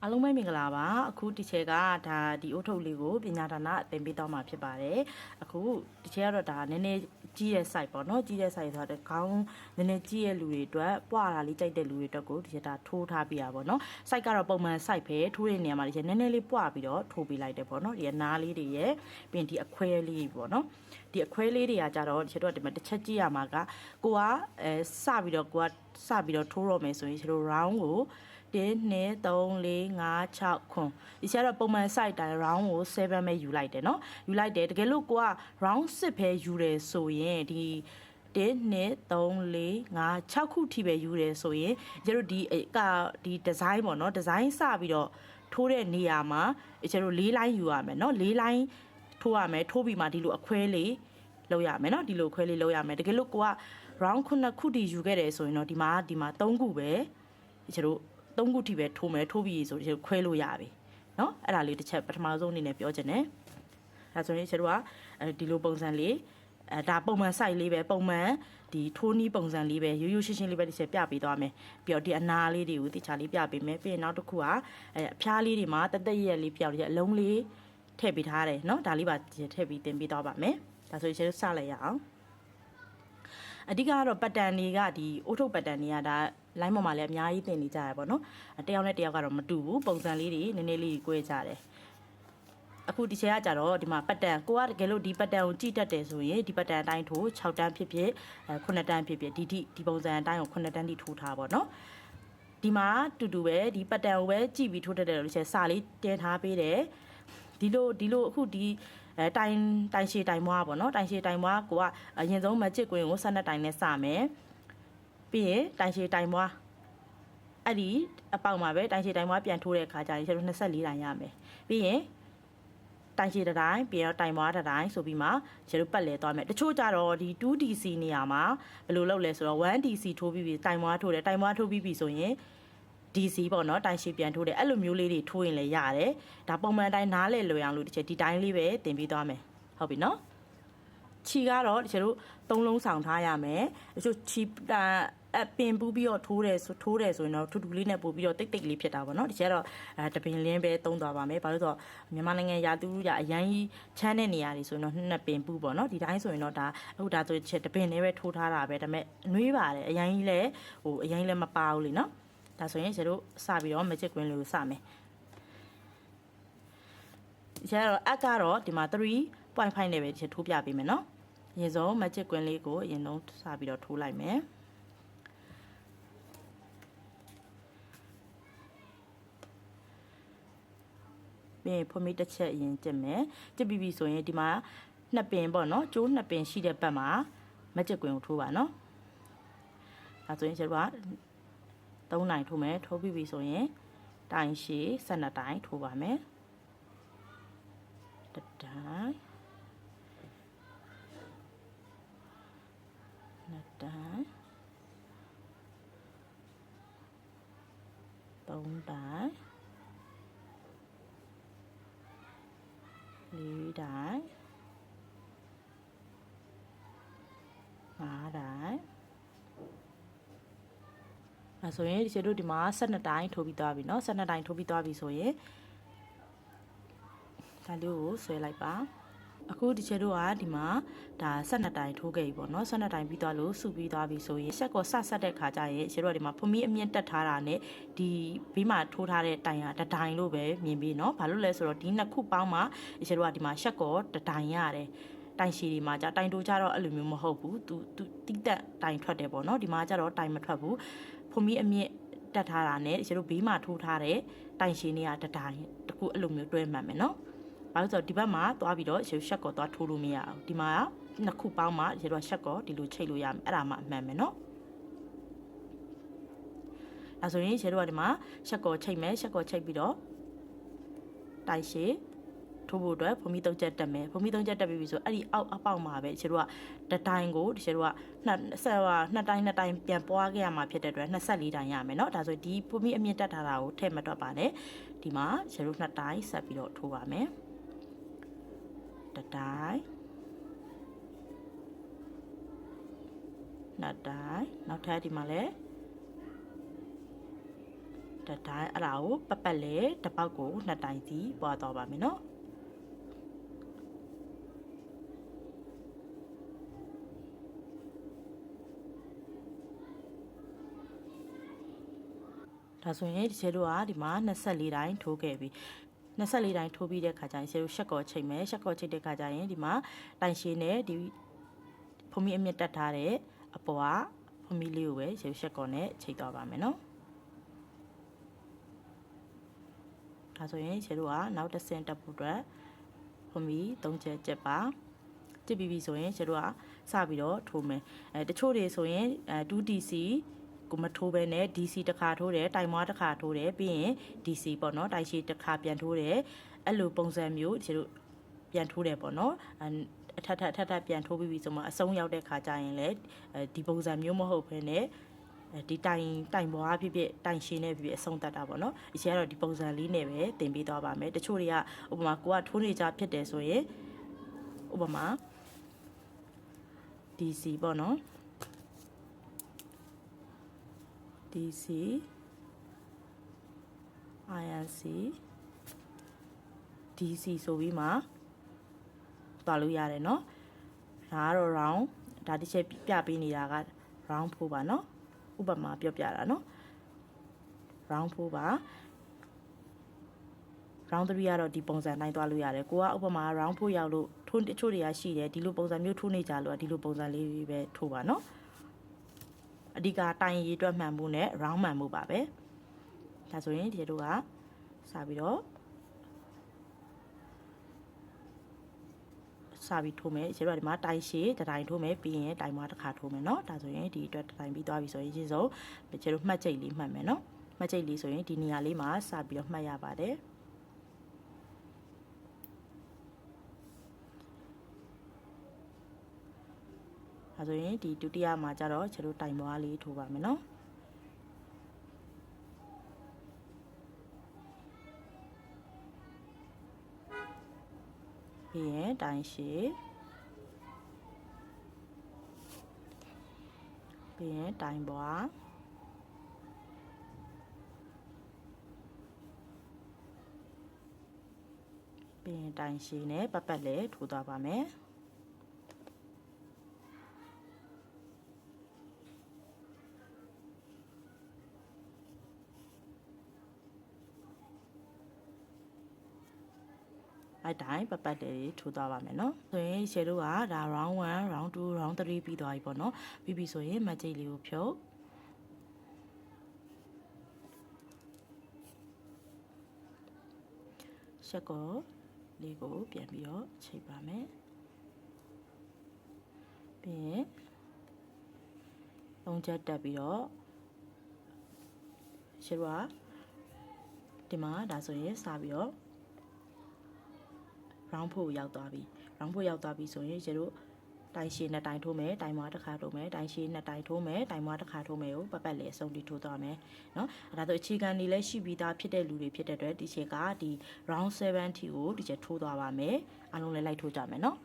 အားလုံးပဲမင်္ဂလာပါအခုဒီချက်ကဒါဒီအုတ်ထုတ်လေးကိုပညာဒါနအသင်ပေးတော့မှာဖြစ်ပါတယ်အခုဒီချက်ကတော့ဒါနည်းနည်းကြီးတဲ့ site ပေါ့နော်ကြီးတဲ့ site ဆိုတော့ခေါင်းနည်းနည်းကြီးရဲ့လူတွေအတွက်ပွာတာလေးကြိုက်တဲ့လူတွေအတွက်ကိုဒီချက်ဒါထိုးထားပြရပါတော့ site ကတော့ပုံမှန် site ပဲထိုးတဲ့နေရာမှာဒီချက်နည်းနည်းလေးပွာပြီးတော့ထိုးပေးလိုက်တယ်ပေါ့နော်ဒီနားလေးတွေရဲ့ပြင်ဒီအခွဲလေးပေါ့နော်ဒီအခွဲလေးတွေကကြတော့ဒီချက်တော့ဒီမှာတစ်ချက်ကြည့်ရမှာကကိုကစပြီးတော့ကိုကစပြီးတော့ထိုးတော့မယ်ဆိုရင်ချက်တို့ round ကို1 2 3 4 5 6 9ဒီချက်တော့ပုံမှန် site တိုင်း round ကို7ပဲယူလိုက်တယ်เนาะယူလိုက်တယ်တကယ်လို့ကိုက round 10ပဲယူတယ်ဆိုရင်ဒီ1 2 3 4 5 6ခုထိပဲယူတယ်ဆိုရင်ကျတို့ဒီဒီ design ပေါ့เนาะ design စပြီးတော့ထိုးတဲ့နေရာမှာကျတို့4 line ယူရမယ်เนาะ4 line ထိုးရမယ်ထိုးပြီးမှဒီလိုအခွဲလေးလောက်ရမယ်เนาะဒီလိုခွဲလေးလောက်ရမယ်တကယ်လို့ကိုက round 9ခုထိယူခဲ့တယ်ဆိုရင်တော့ဒီမှာ3ခုပဲကျတို့3ခုထိပဲထိုးမယ်ထိုးပြီးဆိုခွဲလို့ရပြီเนาะအဲ့ဒါလေးတစ်ချက်ပထမဆုံးအနေနဲ့ပြောချင်တယ်ဒါဆိုရင်ကျတို့ကဒီလိုပုံစံလေးဒါပုံမှန် site လေးပဲပုံမှန်ဒီထိုးနီးပုံစံလေးပဲရိုးရိုးရှင်းရှင်းလေးပဲတစ်ချက်ပြပေးသွားမယ်ပြီးတော့ဒီအနာလေးတွေကိုတခြားလေးပြပေးမယ်ပြီးရင်နောက်တစ်ခုကအဖျားလေးတွေမှာတက်တက်ရက်လေးပြောက်ရက်အလုံးလေးထည့်ပေးထားတယ်เนาะဒါလေးပါထည့်ပြီးတင်ပေးသွားပါမယ်ဒါဆိုရင်ကျတို့စလိုက်ရအောင်အဓိကကတော့ပတ်တန်တွေကဒီအိုးထုတ်ပတ်တန်တွေကဒါ line ပေါ်မှာလည်းအများကြီးတင်နေကြရပါတော့တယောက်နဲ့တယောက်ကတော့မတူဘူးပုံစံလေးတွေနည်းနည်းလေး꿰ကြတယ်အခုဒီချက်ကကြတော့ဒီမှာပတ်တန်ကိုကတကယ်လို့ဒီပတ်တန်ကိုကြည့်တတ်တယ်ဆိုရင်ဒီပတ်တန်အတိုင်းထိုး6တန်းဖြစ်ဖြစ်9တန်းဖြစ်ဖြစ်ဒီပုံစံအတိုင်းကို9တန်းထိထိုးထားပါတော့ဒီမှာတူတူပဲဒီပတ်တန်ကိုပဲကြည့်ပြီးထိုးတတ်တယ်လို့ချက်စာလေးတင်ထားပေးတယ်ဒီလိုအခုဒီတိုင်ရှည်တိုင်မွားပေါ့နော်တိုင်ရှည်တိုင်မွားကိုကအရင်ဆုံးမချစ်ကွင်းကို12တိုင်နဲ့စမယ်ပြီးရင်တိုင်ရှည်တိုင်မွားအဲ့ဒီအပေါက်မှာပဲတိုင်ရှည်တိုင်မွားပြန်ထိုးတဲ့အခါကျရင်ကျတော့24တိုင်ရမယ်ပြီးရင်တိုင်ရှည်တိုင်ပြီးတော့တိုင်မွားတိုင်ဆိုပြီးမှကျတို့ပတ်လဲသွားမယ်တချို့ကြတော့ဒီ 2DC နေရာမှာဘယ်လိုလုပ်လဲဆိုတော့ 1DC ထိုးပြီးတိုင်မွားထိုးတယ်တိုင်မွားထိုးပြီးပြီဆိုရင်DC ပေါ့နော်တိုင်ရှည်ပြန်ထိုးတယ်အဲ့လိုမျိုးလေးတွေထိုးရင်လည်းရတယ်ဒါပုံမှန်တိုင်းနားလဲလွယ်အောင်လို့တစ်ချက်ဒီတိုင်းလေးပဲတင်ပြီးသွားမယ်ဟုတ်ပြီနော်ခြီကတော့ဒီကျတို့3လုံးဆောင်ထားရမယ်တချို့ခြီပင်ပူးပြီးတော့ထိုးတယ်ဆိုရင်တော့ထူထူလေးနဲ့ပို့ပြီးတော့တိတ်တိတ်လေးဖြစ်တာပေါ့နော်ဒီကျတော့တပင်လင်းပဲသုံးသွားပါမယ်ဘာလို့ဆိုတော့မြန်မာနိုင်ငံရာသီဥတုအရန်ကြီးချမ်းတဲ့နေရာတွေဆိုရင်တော့နှစ်ပင်ပူးပေါ့နော်ဒီတိုင်းဆိုရင်တော့ဒါအခုဒါဆိုချက်တပင်လေးပဲထိုးထားတာပဲဒါပေမဲ့အနှွေးပါတယ်အရန်ကြီးလည်းအရန်ကြီးလည်းမပါဘူးလေနော်ဒါဆိုရင်ကျတို့စပြီးတော့ magic queen လေးကိုစမယ်ကျတော့အကတော့ဒီမှာ3.5နဲ့ပဲဒီထိုးပြပေးမယ်နော်အရင်ဆုံး magic queen လေးကိုအရင်ဆုံးစပြီးတော့ထိုးလိုက်မယ်ပြီးဖွမီတစ်ချက်အရင်ကျစ်မယ်ကျစ်ပြီးပြီဆိုရင်ဒီမှာနှစ်ပင်ပေါ့နော်ကျိုးနှစ်ပင်ရှိတဲ့ဘက်မှာ magic queen ကိုထိုးပါနော်ဒါဆိုရင်ကျတော့3နိုင်ထိုးမယ်ထိုးပြီးပြီဆိုရင်တိုင်ရှည်12တိုင်ထိုးပါမယ်တတိုင်နှစ်တိုင်3တိုင်4တိုင်5တိုင်အဲဆိုရင်ဒီကျတို့ဒီမှာ12တိုင်ထိုးပြီးသွားပြီเนาะ12တိုင်ထိုးပြီးသွားပြီဆိုရင်ဒါလေးကိုဆွဲလိုက်ပါအခုဒီကျတို့ကဒီမှာဒါ12တိုင်ထိုးခဲ့ပြီပေါ့เนาะ12တိုင်ပြီးသွားလို့စုပြီးသွားပြီဆိုရင်ဆက်ကောဆက်တဲ့ခါကျရင်ကျတို့ကဒီမှာဖမီးအမြင့်တက်ထားတာနဲ့ဒီဘေးမှာထိုးထားတဲ့တိုင်ကတတိုင်လို့ပဲမြင်ပြီးเนาะဘာလို့လဲဆိုတော့ဒီနှစ်ခုပေါင်းမှကျတို့ကဒီမှာဆက်ကောတတိုင်ရတယ်တိုင်ရှည်ဒီမှာじゃတိုင်တိုးကြတော့အဲ့လိုမျိုးမဟုတ်ဘူးသူတိတက်တိုင်ထွက်တယ်ပေါ့เนาะဒီမှာကြတော့တိုင်မထွက်ဘူးဖမီးအမြင့်တက်ထားတာနဲ့ကျတို့ဘေးမှာထိုးထားတဲ့တိုင်ရှည်နေရတတိုင်တခုအဲ့လိုမျိုးတွဲမှတ်မယ်เนาะဘာလို့ဆိုတော့ဒီဘက်မှာသွားပြီးတော့ရှက်ကောသွားထိုးလို့မရအောင်ဒီမှာနှစ်ခုပေါင်းမှရေတော့ရှက်ကောဒီလိုချိတ်လို့ရမယ်အဲ့ဒါမှအမှန်ပဲเนาะဒါဆိုရင်ရေတော့ဒီမှာရှက်ကောချိတ်မယ်ရှက်ကောချိတ်ပြီးတော့တိုင်ရှည်ထိုးဖို့အတွက်ဖုံမီ3ချက်တက်မယ်ဖုံမီ3ချက်တက်ပြီဆိုအဲ့ဒီအောက်အပေါက်မှာပဲရေတော့တတိုင်ကိုရေတော့နှစ်တိုင်ပြန်ပွားခဲ့ရမှာဖြစ်တဲ့အတွက်24တိုင်ရမယ်เนาะဒါဆိုဒီဖုံမီအမြင့်တက်ထားတာကိုထည့်မတွက်ပါနဲ့ဒီမှာရေတော့2တိုင်ဆက်ပြီးတော့ထိုးပါမယ်တတိုင်နှစ်တိုင်နောက်ထပ်ဒီမှာလဲ တစ်တိုင်းအဲ့ဒါကိုပတ်ပတ်လေတစ်ပေါက်ကိုနှစ်တိုင်းစီပွားသွားပါမယ်နော်ဒါဆိုရင်ဒီချေတို့ကဒီမှာ24တိုင်းထိုးခဲ့ပြီ24တိုင်းထိုးပြီးတဲ့ခါကျရင်ချေတို့ရှက်ကောချိန်မယ်ရှက်ကောချိန်တဲ့ခါကျရင်ဒီမှာတိုင်ရှည်နဲ့ဒီဖုံမီအမြင့်တက်ထားတဲ့အပေါ်ကဖုံမီလေးကိုပဲချေတို့ရှက်ကောနဲ့ချိန်သွားပါမယ်နော်ဒါဆိုရင်ချေတို့ကနောက်တစ်ဆင့်တက်ဖို့အတွက်ဖုံမီ3ချက်ကျက်ပါကျစ်ပြီးပြီဆိုရင်ချေတို့ကစပြီးတော့ထိုးမယ်တချို့တွေဆိုရင်2DCကိုမထိုးပဲနဲ့ DC တစ်ခါထိုးတယ်တိုင်မွားတစ်ခါထိုးတယ်ပြီးရင် DC ပေါ့နော်တိုင်ရှည်တစ်ခါပြန်ထိုးတယ်အဲ့လိုပုံစံမျိုးကျတို့ပြန်ထိုးတယ်ပေါ့နော်အထက်ပြန်ထိုးပြီးပြီဆိုမှအဆုံးရောက်တဲ့ခါကျရင်လည်းဒီပုံစံမျိုးမဟုတ်ဘဲနဲ့ဒီတိုင်ဘွားဖြစ်ဖြစ်တိုင်ရှည်နဲ့ဖြစ်ဖြစ်အဆုံးတတ်တာပေါ့နော်အချိန်ကတော့ဒီပုံစံလေးနဲ့ပဲတင်ပေးသွားပါမယ်တချို့တွေကဥပမာကိုကထိုးနေကြဖြစ်တယ်ဆိုရင်ဥပမာ DC ပေါ့နော်DC INC DC ဆိုပြီးမှသွားလို့ရတယ်เนาะဒါကတော့ round ဒါတစ်ချက်ပြပေးနေတာက round 4ပါเนาะဥပမာပြောပြတာเนาะ round 4ပါ round 3ကတော့ဒီပုံစံတိုင်းသွားလို့ရတယ်ကိုကဥပမာ round 4ရောက်လို့ထိုးတချို့တွေကရှိတယ်ဒီလိုပုံစံမျိုးထိုးနေကြလို့ဒီလိုပုံစံလေးပဲထိုးပါเนาะအဓိကတိုင်ရည်အတွက်မှန်မှုနဲ့ round မှန်မှုပါပဲဒါဆိုရင်ဒီတို့ကစပြီးတော့စပြီးထိုးမယ်ကျတော့ဒီမှာတိုင်ရှည်တစ်တိုင်းထိုးမယ်ပြီးရင်တိုင်မွားတစ်ခါထိုးမယ်เนาะဒါဆိုရင်ဒီအတွက်တစ်တိုင်းပြီးသွားပြီဆိုရင်ရှင်းဆုံးကျတော့မှတ်ကြိတ်လေးမှတ်မယ်เนาะမှတ်ကြိတ်လေးဆိုရင်ဒီနေရာလေးမှာစပြီးတော့မှတ်ရပါတယ်ဒါဆိုရင်ဒီဒုတိယမှာကျတော့ကျတို့တိုင်မွားလေးထိုးပါမယ်เนาะပြီးရင်တိုင်ရှည်ပြီးရင်တိုင်ဘွားပြီးရင်တိုင်ရှည်နဲ့ပတ်ပတ်လည်းထိုးသွားပါမယ်အဲ့တိုင်းပတ်ပတ်လေးထိုးသွားပါမယ်เนาะဆိုရင်ရှယ်တို့ကဒါ round 1 round 2 round 3ပြီးသွားပြီပေါ့เนาะပြီးပြီဆိုရင်မတ်ကြိတ်လေးကိုဖြုတ်ရှက်ကောလေးကိုပြန်ပြီးတော့ချိန်ပါမယ်ပြီးရင်3ချက်တက်ပြီးတော့ရှယ်တို့ကဒီမှာဒါဆိုရင်စပြီးတော့round 4ရောက်သွားပြီ round 4ရောက်သွားပြီဆိုရင်ကျတို့တိုင်ရှည်နှစ်တိုင်ထိုးမယ်တိုင်မွားတစ်ခါထိုးမယ်တိုင်ရှည်နှစ်တိုင်ထိုးမယ်တိုင်မွားတစ်ခါထိုးမယ်ကိုပတ်ပတ်လေးအစုံတီထိုးသွားမယ်เนาะဒါဆိုအခြေခံနေလဲရှိပြီးသားဖြစ်တဲ့လူတွေဖြစ်တဲ့အတွက်ဒီချက်ကဒီ round 7 ထိကိုဒီချက်ထိုးသွားပါမယ်အားလုံးလည်းလိုက်ထိုးကြမယ်เนาะ